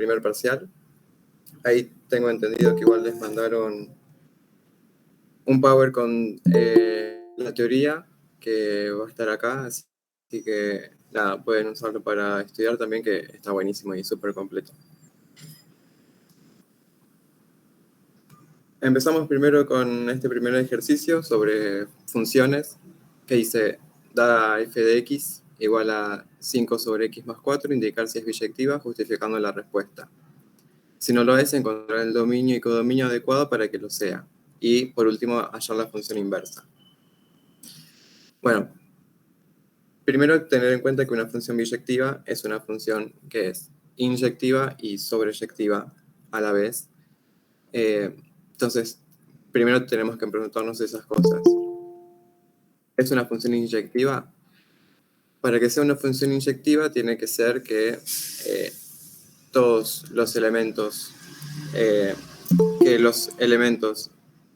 primer parcial. Ahí tengo entendido que igual les mandaron un Power con la teoría que va a estar acá, así que nada, pueden usarlo para estudiar también, que está buenísimo y súper completo. Empezamos primero con este primer ejercicio sobre funciones, que dice, dada f de x igual a 5 sobre x más 4, indicar si es biyectiva justificando la respuesta. Si no lo es, encontrar el dominio y codominio adecuado para que lo sea. Y por último, hallar la función inversa. Bueno, primero tener en cuenta que una función biyectiva es una función que es inyectiva y sobreyectiva a la vez. Entonces, primero tenemos que preguntarnos esas cosas. ¿Es una función inyectiva? Para que sea una función inyectiva tiene que ser que todos los elementos, que los elementos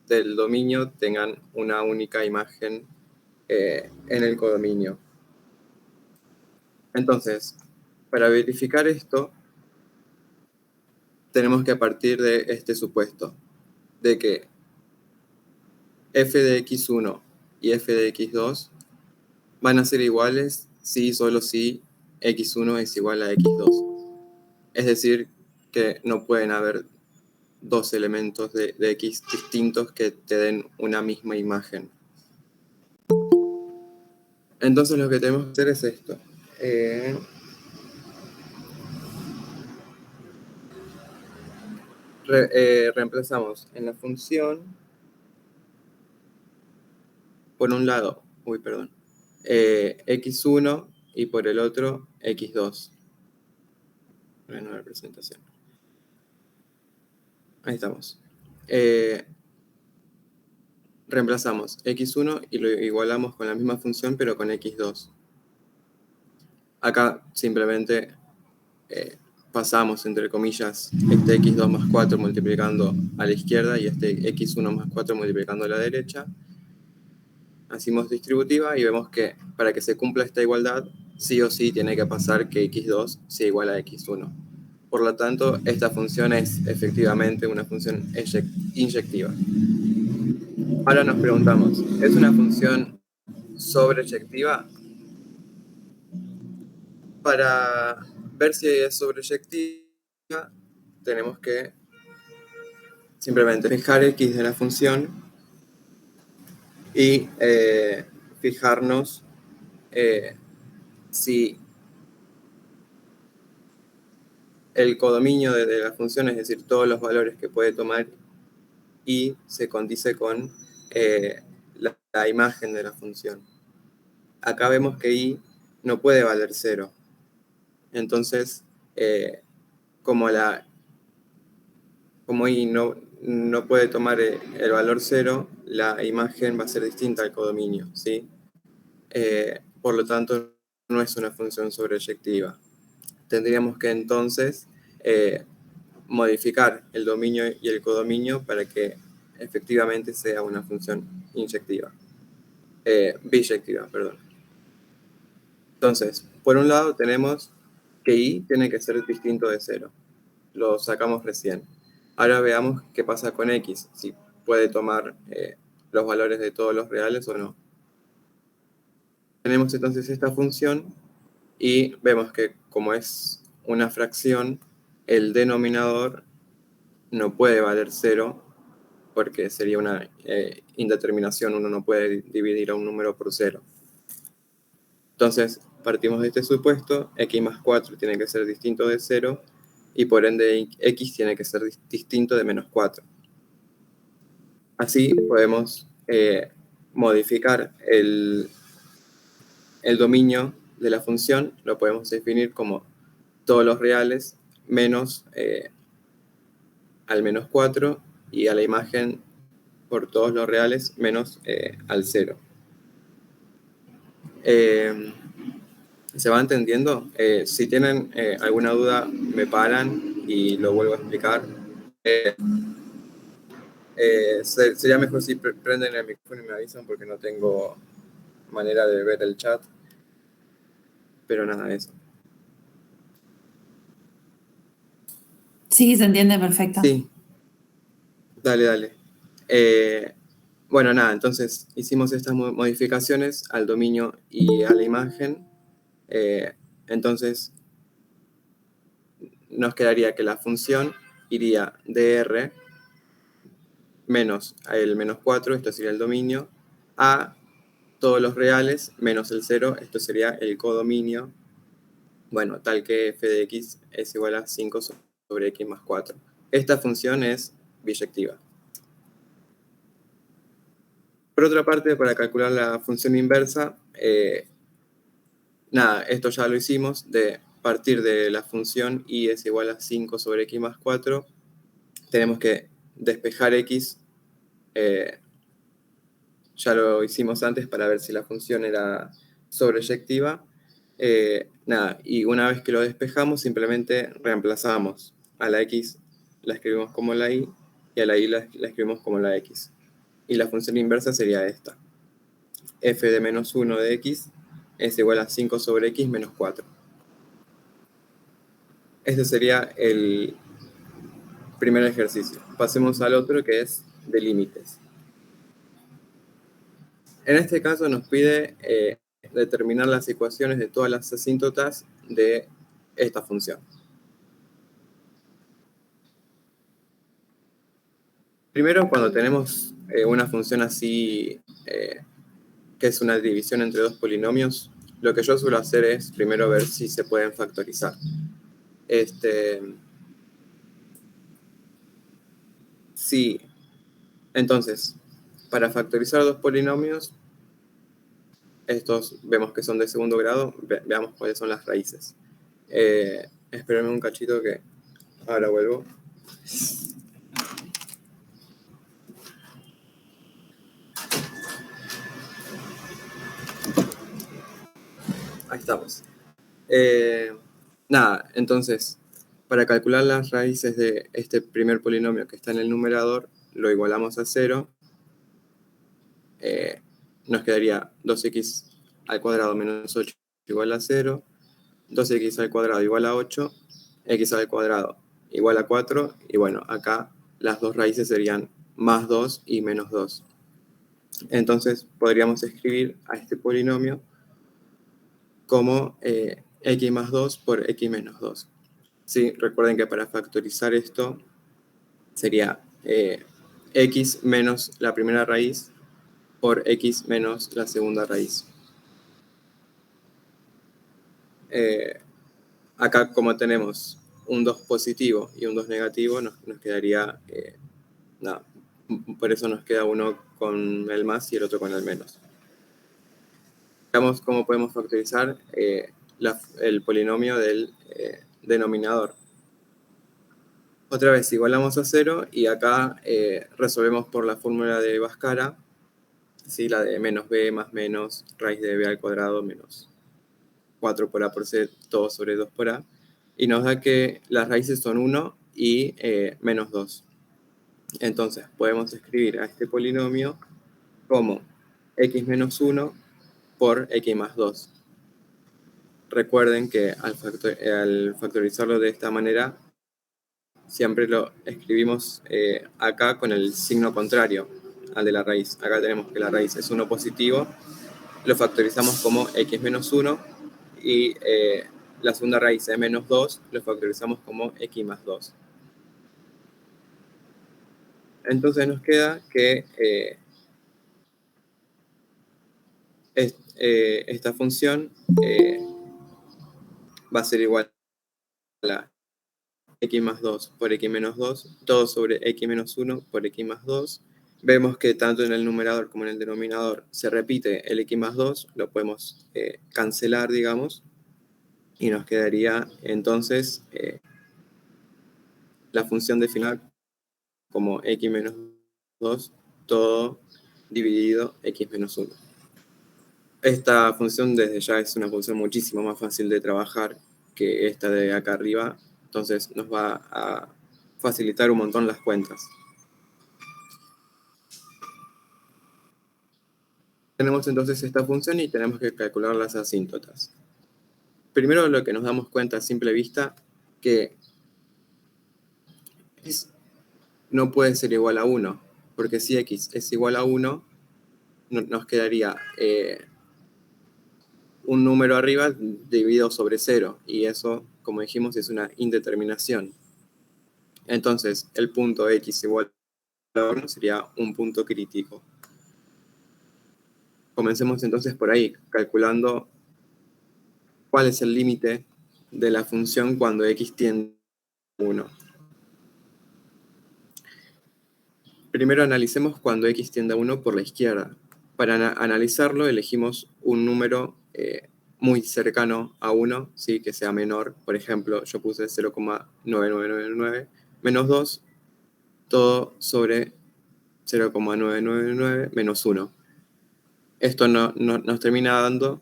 del dominio tengan una única imagen en el codominio. Entonces, para verificar esto, tenemos que partir de este supuesto, de que f de x1 y f de x2 van a ser iguales si y solo si x1 es igual a x2. Es decir, que no pueden haber dos elementos de x distintos que te den una misma imagen. Entonces lo que tenemos que hacer es esto. Reemplazamos en la función, por un lado, x1 y por el otro x2. Nueva presentación. Ahí estamos. Reemplazamos x1 y lo igualamos con la misma función, pero con x2. Acá simplemente pasamos, entre comillas, este x2 más 4 multiplicando a la izquierda y este x1 más 4 multiplicando a la derecha. Hacemos distributiva y vemos que para que se cumpla esta igualdad, sí o sí tiene que pasar que x2 sea igual a x1. Por lo tanto, esta función es efectivamente una función inyectiva. Ahora nos preguntamos, ¿es una función sobreyectiva? Para ver si es sobreyectiva, tenemos que simplemente fijar x de la función y fijarnos si el codominio de la función, es decir, todos los valores que puede tomar y se condice con la imagen de la función. Acá vemos que y no puede valer 0. Entonces, como y no puede tomar el valor 0, la imagen va a ser distinta al codominio, ¿sí? Por lo tanto, no es una función sobreyectiva. Tendríamos que entonces modificar el dominio y el codominio para que efectivamente sea una función biyectiva, perdón. Entonces, por un lado tenemos que y tiene que ser distinto de 0. Lo sacamos recién. Ahora veamos qué pasa con x, si puede tomar los valores de todos los reales o no. Tenemos entonces esta función y vemos que como es una fracción, el denominador no puede valer 0 porque sería una indeterminación, uno no puede dividir a un número por 0. Entonces, partimos de este supuesto, x más 4 tiene que ser distinto de 0 y por ende x tiene que ser distinto de menos 4. Así podemos modificar el dominio de la función, lo podemos definir como todos los reales menos al menos 4 y a la imagen por todos los reales menos al 0. ¿Se va entendiendo? Si tienen alguna duda, me paran y lo vuelvo a explicar. Sería mejor si prenden el micrófono y me avisan porque no tengo manera de ver el chat. Pero nada, eso. Sí, se entiende perfecto. Sí, dale. Bueno, nada, entonces hicimos estas modificaciones al dominio y a la imagen. Entonces nos quedaría que la función iría dr menos el menos 4, esto sería el dominio, a todos los reales menos el 0, esto sería el codominio, bueno, tal que f de x es igual a 5 sobre x más 4. Esta función es biyectiva. Por otra parte, para calcular la función inversa, nada, esto ya lo hicimos, de partir de la función y es igual a 5 sobre x más 4, tenemos que despejar x, ya lo hicimos antes para ver si la función era sobreyectiva. Nada, y una vez que lo despejamos, simplemente reemplazamos a la x, la escribimos como la y a la y la escribimos como la x. Y la función inversa sería esta. F de menos 1 de x es igual a 5 sobre x menos 4. Este sería el primer ejercicio. Pasemos al otro, que es de límites. En este caso nos pide determinar las ecuaciones de todas las asíntotas de esta función. Primero, cuando tenemos una función así, que es una división entre dos polinomios, lo que yo suelo hacer es primero ver si se pueden factorizar. Sí, entonces, para factorizar dos polinomios, estos vemos que son de segundo grado, veamos cuáles son las raíces. Espérenme un cachito que ahora vuelvo. Ahí estamos. Nada, entonces, para calcular las raíces de este primer polinomio que está en el numerador, lo igualamos a 0. Nos quedaría 2x al cuadrado menos 8 igual a 0, 2x al cuadrado igual a 8, x al cuadrado igual a 4, y bueno, acá las dos raíces serían más 2 y menos 2. Entonces podríamos escribir a este polinomio como x más 2 por x menos 2. Sí, recuerden que para factorizar esto sería x menos la primera raíz por x menos la segunda raíz. Acá, como tenemos un 2 positivo y un 2 negativo, nos quedaría, nada, por eso nos queda uno con el más y el otro con el menos. Veamos cómo podemos factorizar el polinomio del denominador. Otra vez igualamos a 0 y acá resolvemos por la fórmula de Bhaskara, ¿sí? La de menos b más menos raíz de b al cuadrado menos 4 por a por c, todo sobre 2 por a. Y nos da que las raíces son 1 y menos 2. Entonces podemos escribir a este polinomio como x menos 1 por x más 2. Recuerden que al factorizarlo de esta manera, siempre lo escribimos acá con el signo contrario al de la raíz. Acá tenemos que la raíz es 1 positivo, lo factorizamos como x menos 1 y la segunda raíz es menos 2, lo factorizamos como x más 2. Entonces nos queda que esta función va a ser igual a x más 2 por x menos 2, todo sobre x menos 1 por x más 2. Vemos que tanto en el numerador como en el denominador se repite el x más 2, lo podemos cancelar, digamos, y nos quedaría entonces la función de final como x menos 2, todo dividido x menos 1. Esta función desde ya es una función muchísimo más fácil de trabajar que esta de acá arriba, entonces nos va a facilitar un montón las cuentas. Tenemos entonces esta función y tenemos que calcular las asíntotas. Primero lo que nos damos cuenta a simple vista, que x no puede ser igual a 1, porque si x es igual a 1, nos quedaría un número arriba dividido sobre 0, y eso, como dijimos, es una indeterminación. Entonces, el punto x igual a 1 sería un punto crítico. Comencemos entonces por ahí, calculando cuál es el límite de la función cuando x tiende a 1. Primero analicemos cuando x tiende a 1 por la izquierda. Para analizarlo elegimos un número muy cercano a 1, ¿sí? Que sea menor. Por ejemplo, yo puse 0,9999 menos 2, todo sobre 0,999 menos 1. Esto nos termina dando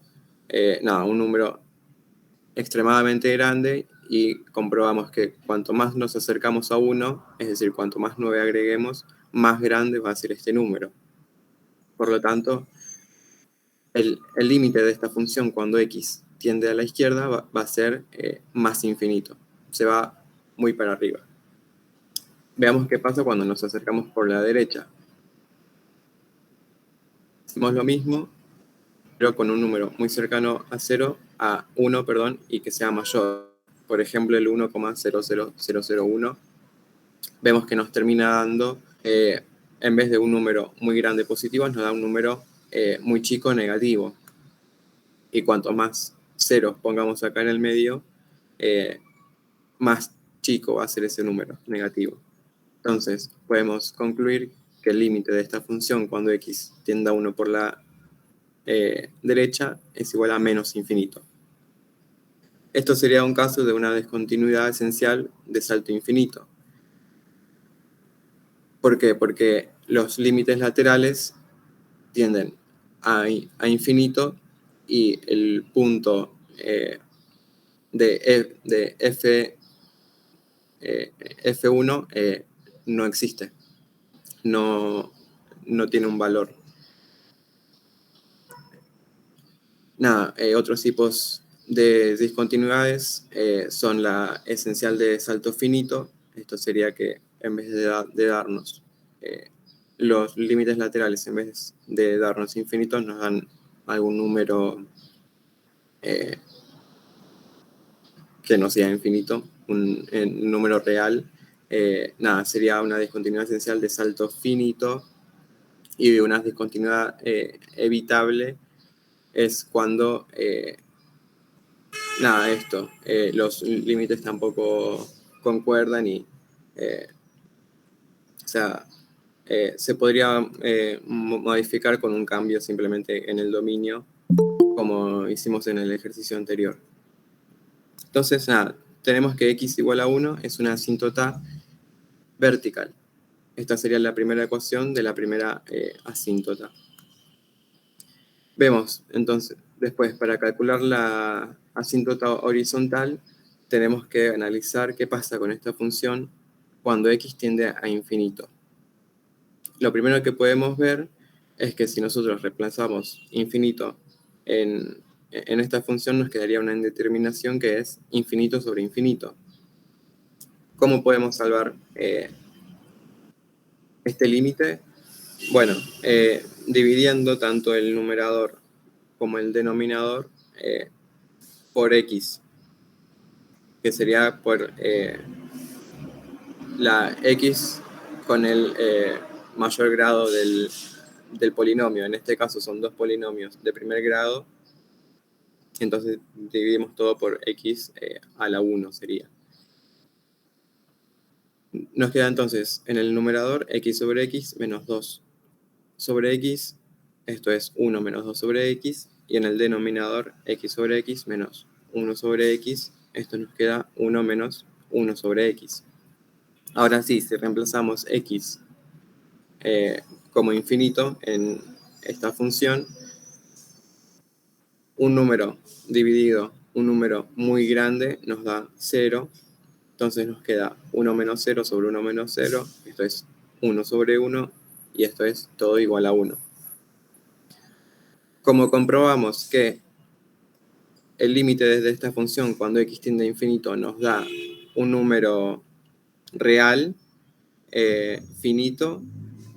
un número extremadamente grande, y comprobamos que cuanto más nos acercamos a 1, es decir, cuanto más 9 agreguemos, más grande va a ser este número. Por lo tanto, el límite de esta función cuando x tiende a la izquierda va a ser más infinito. Se va muy para arriba. Veamos qué pasa cuando nos acercamos por la derecha. Hacemos lo mismo, pero con un número muy cercano a 0, a 1, perdón, y que sea mayor. Por ejemplo, el 1,00001. Vemos que nos termina dando, en vez de un número muy grande positivo, nos da un número muy chico negativo. Y cuanto más ceros pongamos acá en el medio, más chico va a ser ese número negativo. Entonces, podemos concluir que el límite de esta función cuando x tiende a 1 por la derecha es igual a menos infinito. Esto sería un caso de una discontinuidad esencial de salto infinito. ¿Por qué? Porque los límites laterales tienden a infinito, y el punto de F1 no existe, no tiene un valor. Otros tipos de discontinuidades son la esencial de salto finito. Esto sería que en vez de darnos los límites laterales, en vez de darnos infinitos, nos dan algún número que no sea infinito, un número real. Sería una discontinuidad esencial de salto finito, y una discontinuidad evitable es cuando los límites tampoco concuerdan, y se podría modificar con un cambio simplemente en el dominio, como hicimos en el ejercicio anterior. Entonces, tenemos que x igual a 1 es una asíntota vertical. Esta sería la primera ecuación de la primera asíntota. Vemos, entonces, después, para calcular la asíntota horizontal, tenemos que analizar qué pasa con esta función cuando x tiende a infinito. Lo primero que podemos ver es que si nosotros reemplazamos infinito en esta función, nos quedaría una indeterminación que es infinito sobre infinito. ¿Cómo podemos salvar este límite? Bueno, dividiendo tanto el numerador como el denominador por x, que sería por la x con el mayor grado del polinomio. En este caso son dos polinomios de primer grado, entonces dividimos todo por x a la 1 sería. Nos queda entonces en el numerador x sobre x menos 2 sobre x, esto es 1 menos 2 sobre x, y en el denominador x sobre x menos 1 sobre x, esto nos queda 1 menos 1 sobre x. Ahora sí, si reemplazamos x como infinito en esta función, un número dividido un número muy grande nos da 0, entonces nos queda 1 menos 0 sobre 1 menos 0, esto es 1 sobre 1, y esto es todo igual a 1. Como comprobamos que el límite desde esta función cuando x tiende a infinito nos da un número real, finito,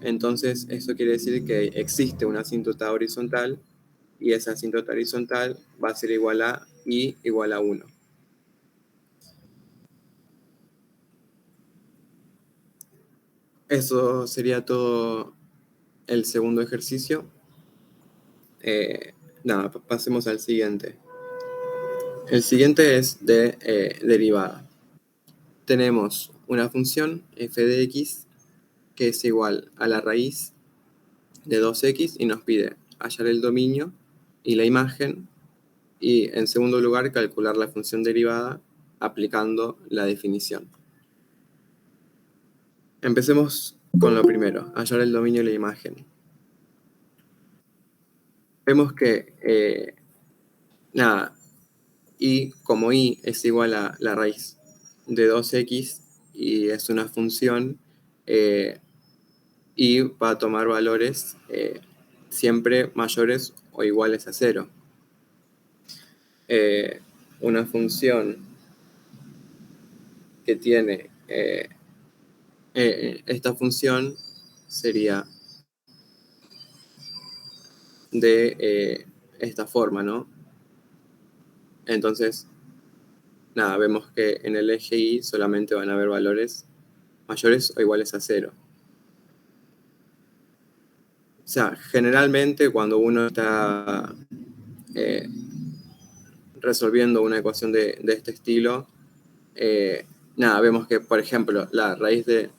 entonces eso quiere decir que existe una asíntota horizontal y esa asíntota horizontal va a ser igual a I igual a 1. Eso sería todo el segundo ejercicio. Nada, pasemos al siguiente. El siguiente es de derivada. Tenemos una función f de x que es igual a la raíz de 2x y nos pide hallar el dominio y la imagen y en segundo lugar calcular la función derivada aplicando la definición. Empecemos con lo primero, hallar el dominio y la imagen. Vemos que y como y es igual a la raíz de 2x y es una función, y va a tomar valores siempre mayores o iguales a 0. Una función que tiene esta función sería de esta forma, ¿no? Entonces, nada, vemos que en el eje Y solamente van a haber valores mayores o iguales a 0. O sea, generalmente cuando uno está resolviendo una ecuación de este estilo, nada, vemos que, por ejemplo, la raíz de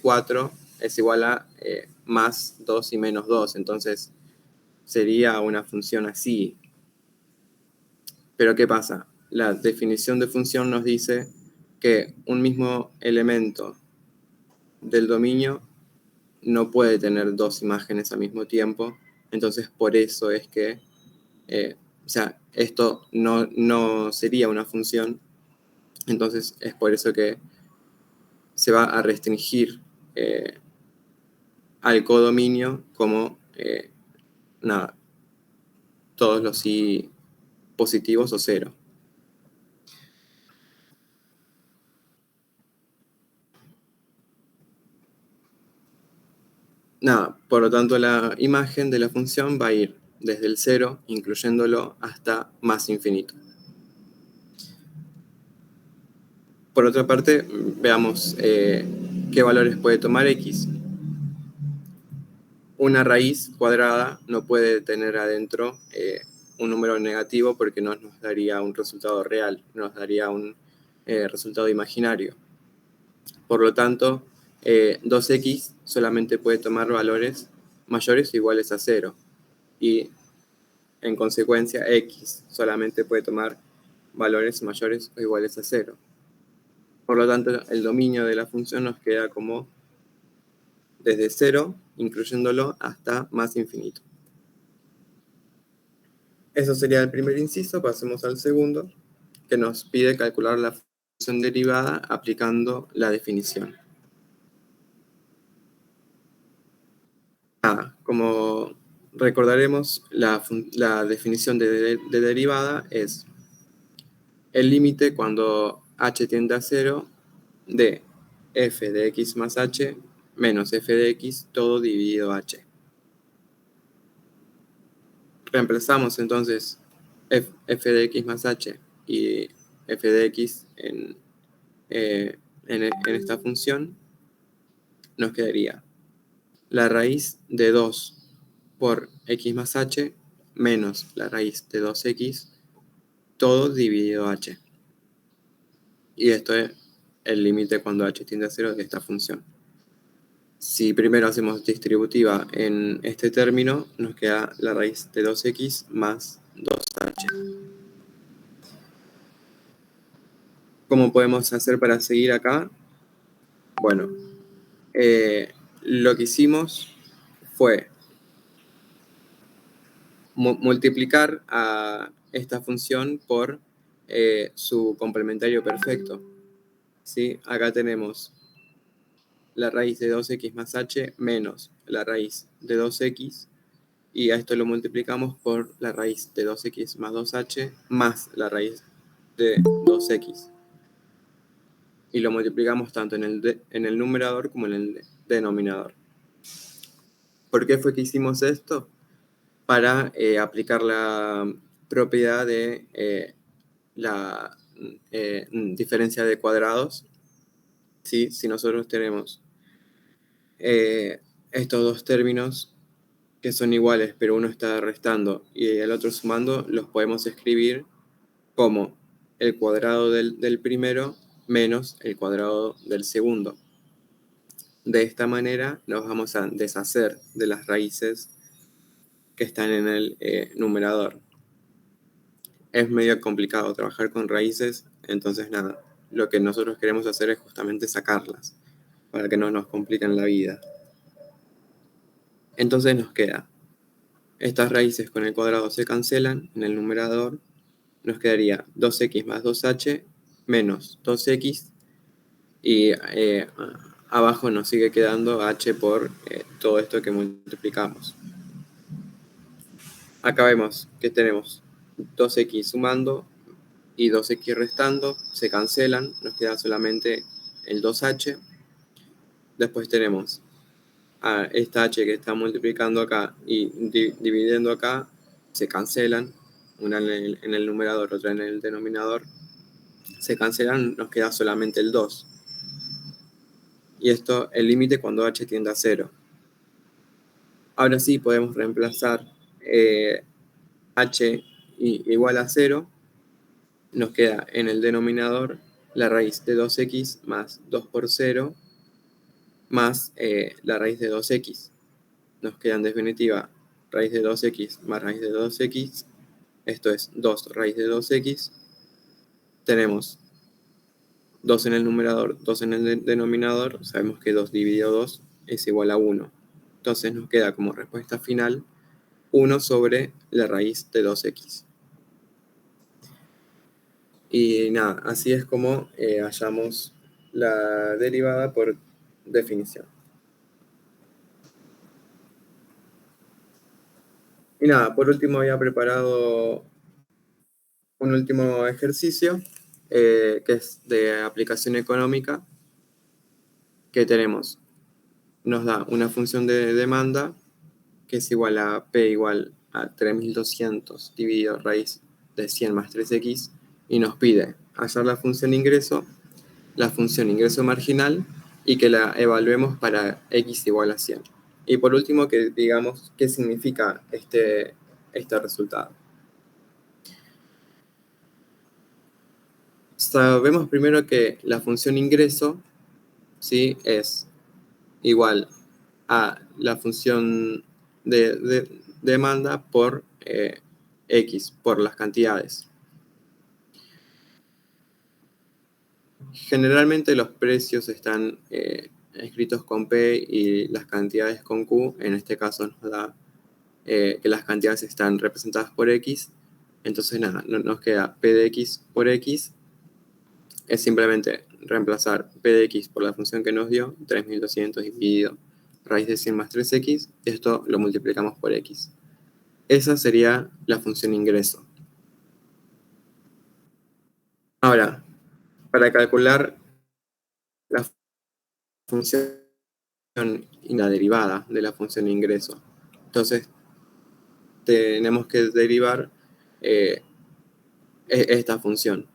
4 es igual a más 2 y menos 2, entonces sería una función así. Pero ¿qué pasa? La definición de función nos dice que un mismo elemento del dominio no puede tener dos imágenes al mismo tiempo, entonces por eso es que, o sea, esto no sería una función, entonces es por eso que se va a restringir al codominio como nada, todos los i positivos o cero. Nada, por lo tanto la imagen de la función va a ir desde el 0, incluyéndolo, hasta más infinito. Por otra parte, veamos qué valores puede tomar x. Una raíz cuadrada no puede tener adentro un número negativo porque no nos daría un resultado real, nos daría un resultado imaginario. Por lo tanto, 2x solamente puede tomar valores mayores o iguales a 0. Y en consecuencia, x solamente puede tomar valores mayores o iguales a 0. Por lo tanto, el dominio de la función nos queda como desde 0, incluyéndolo, hasta más infinito. Eso sería el primer inciso. Pasemos al segundo, que nos pide calcular la función derivada aplicando la definición. Como recordaremos, la definición de derivada es el límite cuando h tiende a 0 de f de x más h menos f de x todo dividido h. Reemplazamos entonces f de x más h y f de x en esta función. Nos quedaría la raíz de 2 por x más h menos la raíz de 2x todo dividido h. Y esto es el límite cuando h tiende a 0 de esta función. Si primero hacemos distributiva en este término, nos queda la raíz de 2x más 2h. ¿Cómo podemos hacer para seguir acá? Bueno, lo que hicimos fue multiplicar a esta función por su complementario perfecto. ¿Sí? Acá tenemos la raíz de 2x más h menos la raíz de 2x, y a esto lo multiplicamos por la raíz de 2x más 2h más la raíz de 2x. y lo multiplicamos tanto en el numerador como en el denominador. ¿Por qué fue que hicimos esto? Para aplicar la propiedad de la diferencia de cuadrados. ¿Sí? Si nosotros tenemos estos dos términos que son iguales, pero uno está restando y el otro sumando, los podemos escribir como el cuadrado del primero menos el cuadrado del segundo. De esta manera nos vamos a deshacer de las raíces que están en el numerador. Es medio complicado trabajar con raíces, entonces nada, lo que nosotros queremos hacer es justamente sacarlas para que no nos compliquen la vida. Entonces nos queda, estas raíces con el cuadrado se cancelan en el numerador, nos quedaría 2x más 2h menos 2x y abajo nos sigue quedando h por todo esto que multiplicamos. Acá vemos que tenemos 2x sumando y 2x restando, se cancelan, nos queda solamente el 2h. Después tenemos a esta h que está multiplicando acá y dividiendo acá, se cancelan, una en el numerador, otra en el denominador, se cancelan, nos queda solamente el 2. Y esto, el límite cuando h tiende a 0. Ahora sí podemos reemplazar h igual a 0, nos queda en el denominador la raíz de 2x más 2 por 0 más la raíz de 2x. Nos queda en definitiva raíz de 2x más raíz de 2x, esto es 2 raíz de 2x. Tenemos 2 en el numerador, 2 en el denominador, sabemos que 2 dividido 2 es igual a 1. Entonces nos queda como respuesta final 1 sobre la raíz de 2x. Y nada, así es como hallamos la derivada por definición. Y nada, por último había preparado un último ejercicio que es de aplicación económica, que tenemos, nos da una función de demanda que es igual a P igual a 3200 dividido raíz de 100 más 3x y nos pide hallar la función ingreso marginal y que la evaluemos para x igual a 100. Y por último que digamos qué significa este resultado. Sabemos primero que la función ingreso, ¿sí?, es igual a la función de demanda por x, por las cantidades. Generalmente los precios están escritos con P y las cantidades con Q. En este caso nos da que las cantidades están representadas por X. Entonces nada, nos queda P de X por X. Es simplemente reemplazar P de X por la función que nos dio, 3200 dividido raíz de 100 más 3X. Esto lo multiplicamos por X. Esa sería la función ingreso. Ahora, para calcular la función y la derivada de la función ingreso, entonces tenemos que derivar esta función.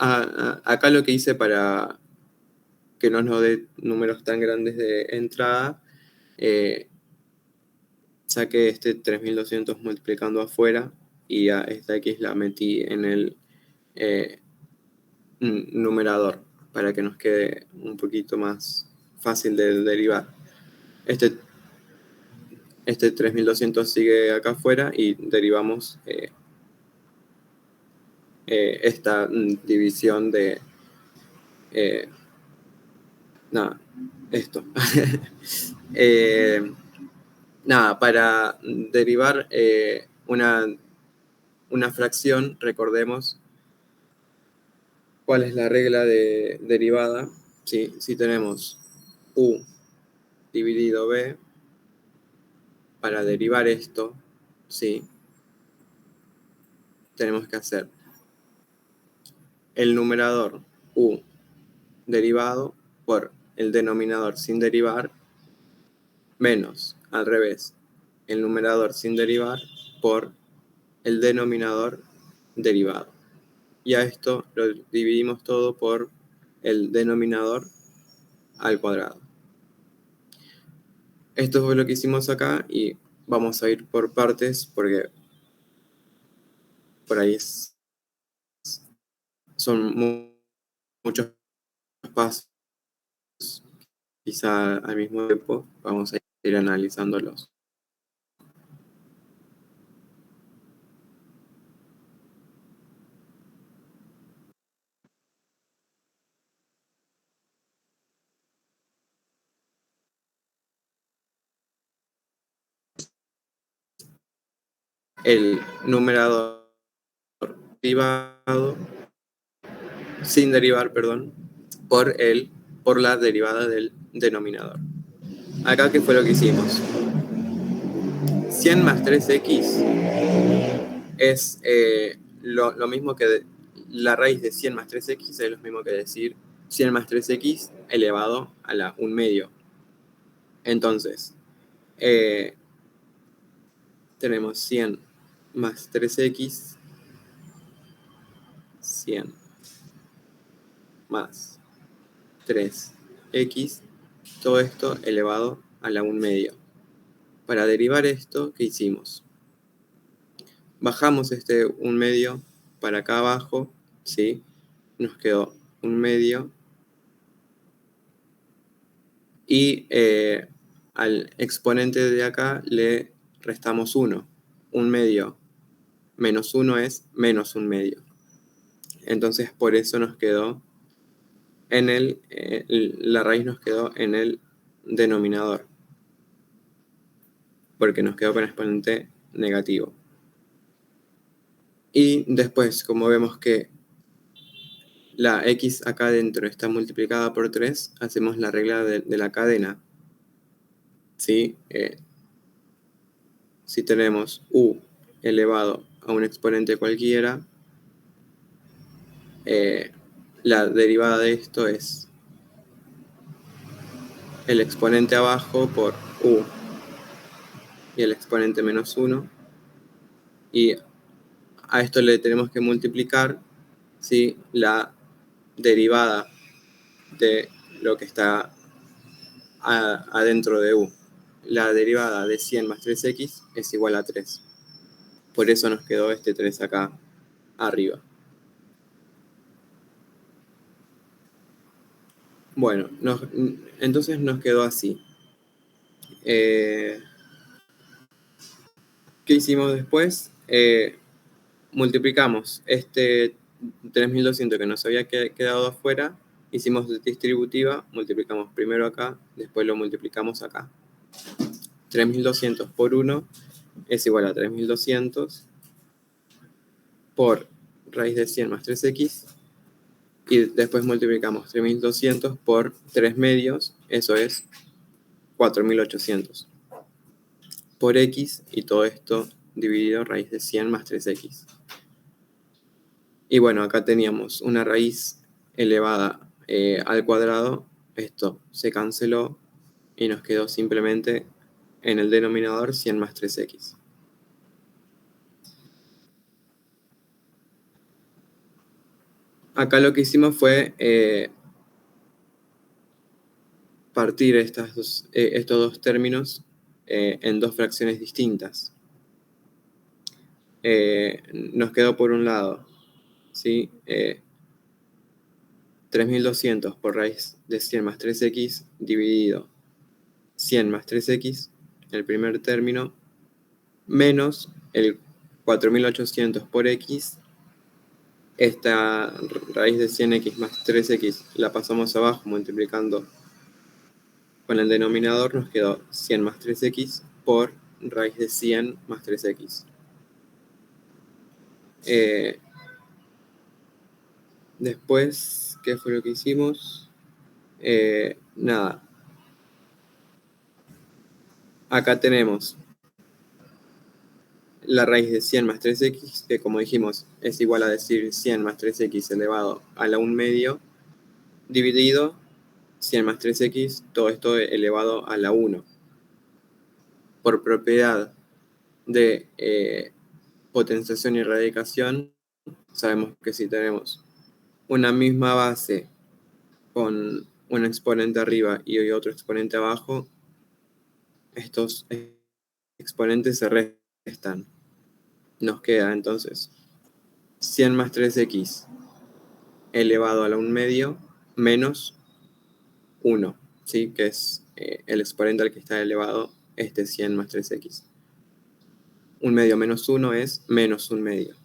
Acá lo que hice para que no nos dé números tan grandes de entrada, saqué este 3200 multiplicando afuera y a esta x la metí en el numerador para que nos quede un poquito más fácil de derivar. Este 3200 sigue acá afuera y derivamos esta división de nada, esto. Nada, para derivar una fracción, recordemos cuál es la regla de derivada. ¿Sí? Si tenemos u dividido b, para derivar esto, ¿sí?, tenemos que hacer el numerador u derivado por el denominador sin derivar menos, al revés, el numerador sin derivar por el denominador derivado. Y a esto lo dividimos todo por el denominador al cuadrado. Esto fue lo que hicimos acá y vamos a ir por partes porque por ahí son muchos pasos, quizá al mismo tiempo vamos a ir analizándolos. El numerador derivado, sin derivar, perdón, por la derivada del denominador. Acá, ¿qué fue lo que hicimos? 100 más 3x es lo mismo que la raíz de 100 más 3x es lo mismo que decir 100 más 3x elevado a la 1 medio. Entonces, tenemos 100 más 3x, 100 más 3x, todo esto elevado a la 1 medio. Para derivar esto, ¿qué hicimos? Bajamos este 1 medio para acá abajo, ¿sí? Nos quedó 1 medio. Y al exponente de acá le restamos 1. 1 medio menos 1 es menos 1 medio. Entonces por eso nos quedó en la raíz nos quedó en el denominador, porque nos quedó con exponente negativo. Y después, como vemos que la x acá adentro está multiplicada por 3, hacemos la regla de la cadena. ¿Sí? Si tenemos u elevado a un exponente cualquiera, la derivada de esto es el exponente abajo por u y el exponente menos 1. Y a esto le tenemos que multiplicar, ¿sí?, la derivada de lo que está adentro de u. La derivada de 100 más 3x es igual a 3. Por eso nos quedó este 3 acá arriba. Bueno, entonces nos quedó así. ¿Qué hicimos después? Multiplicamos este 3200 que nos había quedado afuera, hicimos distributiva, multiplicamos primero acá, después lo multiplicamos acá. 3200 por 1 es igual a 3200 por raíz de 100 más 3x, y después multiplicamos 3200 por 3 medios, eso es 4800 por x, y todo esto dividido raíz de 100 más 3x. Y bueno, acá teníamos una raíz elevada al cuadrado, esto se canceló y nos quedó simplemente en el denominador 100 más 3x. Acá lo que hicimos fue partir estos dos términos en dos fracciones distintas. Nos quedó por un lado, ¿sí? 3200 por raíz de 100 más 3x dividido 100 más 3x, el primer término, menos el 4800 por x. Esta raíz de 100x más 3x la pasamos abajo multiplicando con el denominador, nos quedó 100 más 3x por raíz de 100 más 3x. Después, ¿qué fue lo que hicimos? Nada. Acá tenemos la raíz de 100 más 3x, que como dijimos es igual a decir 100 más 3x elevado a la 1 medio, dividido 100 más 3x, todo esto elevado a la 1. Por propiedad de potenciación y radicación, sabemos que si tenemos una misma base con un exponente arriba y otro exponente abajo, estos exponentes se restan. Nos queda entonces 100 más 3x elevado a la 1 medio menos 1, ¿sí? Que es el exponente al que está elevado este 100 más 3x. 1 medio menos 1 es menos 1 medio.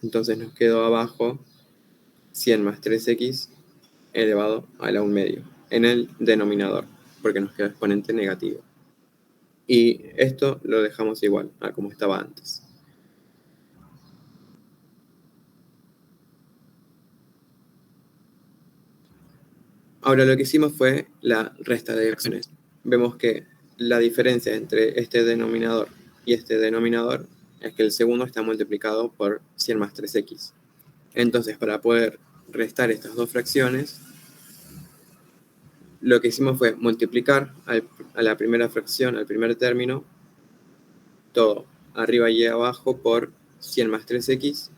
Entonces nos quedó abajo 100 más 3x elevado a la 1 medio en el denominador, porque nos queda exponente negativo. Y esto lo dejamos igual a como estaba antes. Ahora lo que hicimos fue la resta de fracciones. Vemos que la diferencia entre este denominador y este denominador es que el segundo está multiplicado por 100 más 3x. Entonces, para poder restar estas dos fracciones, lo que hicimos fue multiplicar a la primera fracción, al primer término, todo arriba y abajo por 100 más 3x.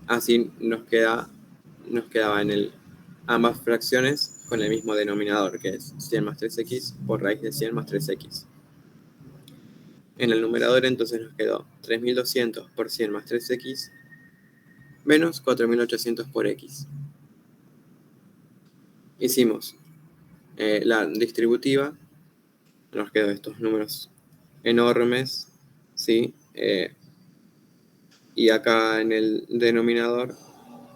Así nos quedaba en ambas fracciones con el mismo denominador, que es 100 más 3x por raíz de 100 más 3x. En el numerador entonces nos quedó 3200 por 100 más 3x menos 4800 por x. Hicimos la distributiva, nos quedó estos números enormes, ¿sí? Y acá en el denominador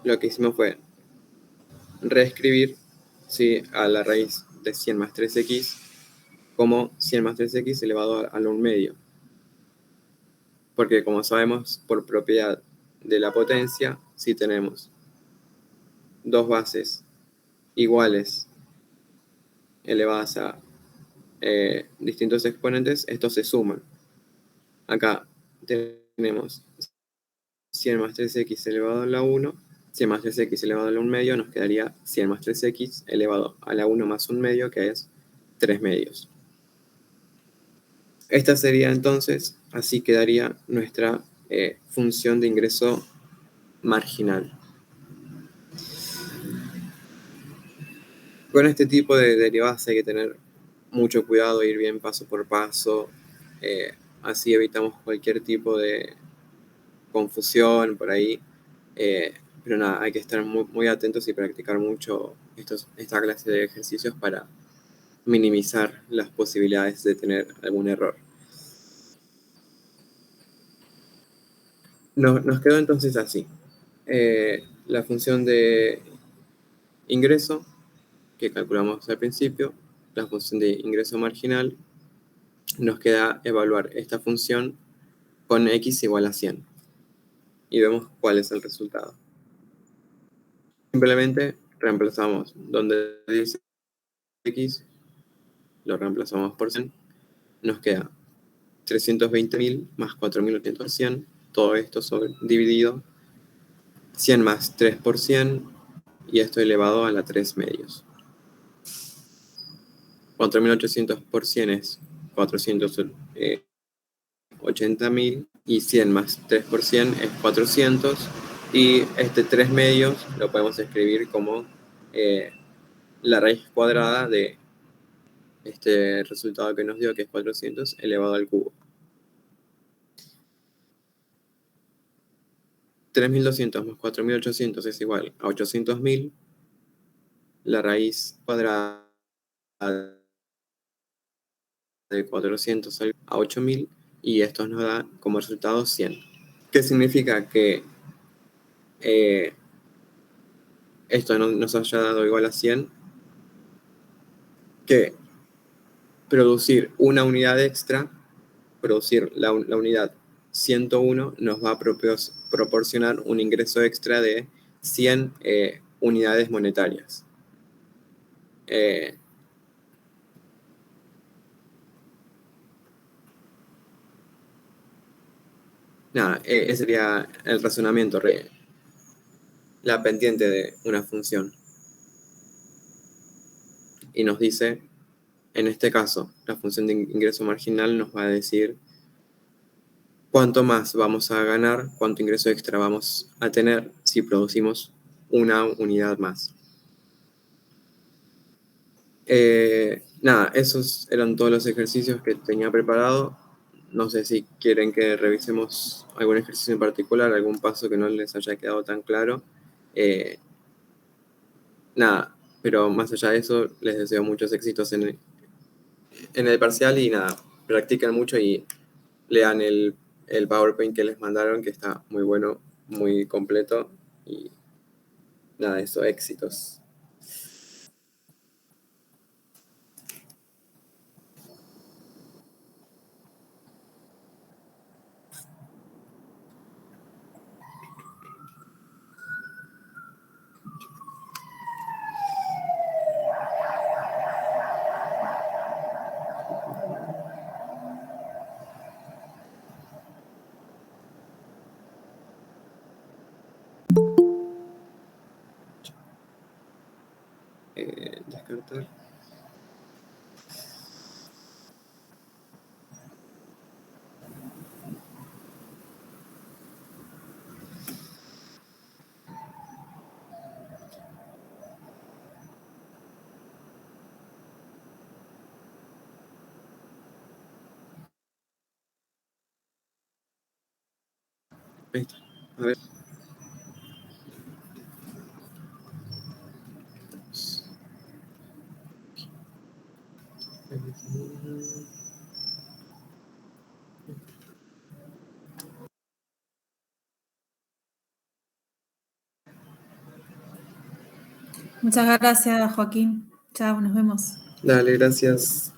lo que hicimos fue reescribir, ¿sí?, a la raíz de 100 más 3x como 100 más 3x elevado a la 1 medio. Porque como sabemos, por propiedad de la potencia, si tenemos dos bases iguales elevadas a distintos exponentes, estos se suman. Acá tenemos 100 más 3x elevado a la 1, 100 más 3x elevado a la 1 medio, nos quedaría 100 más 3x elevado a la 1 más 1 medio, que es 3 medios. Esta sería entonces, así quedaría nuestra función de ingreso marginal. Con este tipo de derivadas hay que tener mucho cuidado, ir bien paso por paso, así evitamos cualquier tipo de confusión por ahí, pero nada, hay que estar muy, muy atentos y practicar mucho esta clase de ejercicios para minimizar las posibilidades de tener algún error. Nos quedó entonces así. La función de ingreso que calculamos al principio, la función de ingreso marginal, nos queda evaluar esta función con x igual a 100 y vemos cuál es el resultado. Simplemente reemplazamos donde dice x, lo reemplazamos por 100, nos queda 320.000 más 4.800 por 100, todo esto dividido 100 más 3 por 100 y esto elevado a la 3 medios. 4.800 por 100 es 480.000 y 100 más 3 por 100 es 400 y este 3 medios lo podemos escribir como la raíz cuadrada de este resultado que nos dio, que es 400 elevado al cubo. 3.200 más 4.800 es igual a 800.000, la raíz cuadrada de 400 a 8.000 y esto nos da como resultado 100. ¿Qué significa que esto no nos haya dado igual a 100? Que producir una unidad extra, producir la unidad 101, nos va a proporcionar un ingreso extra de 100 unidades monetarias. nada, ese sería el razonamiento, la pendiente de una función. Y nos dice, en este caso, la función de ingreso marginal nos va a decir cuánto más vamos a ganar, cuánto ingreso extra vamos a tener si producimos una unidad más. Nada, esos eran todos los ejercicios que tenía preparado. No sé si quieren que revisemos algún ejercicio en particular, algún paso que no les haya quedado tan claro. Nada, pero más allá de eso, les deseo muchos éxitos en el parcial y nada, practiquen mucho y lean el PowerPoint que les mandaron, que está muy bueno, muy completo y nada, eso, éxitos. Descartar. Ahí está. A ver. Muchas gracias, Joaquín. Chao, nos vemos. Dale, gracias.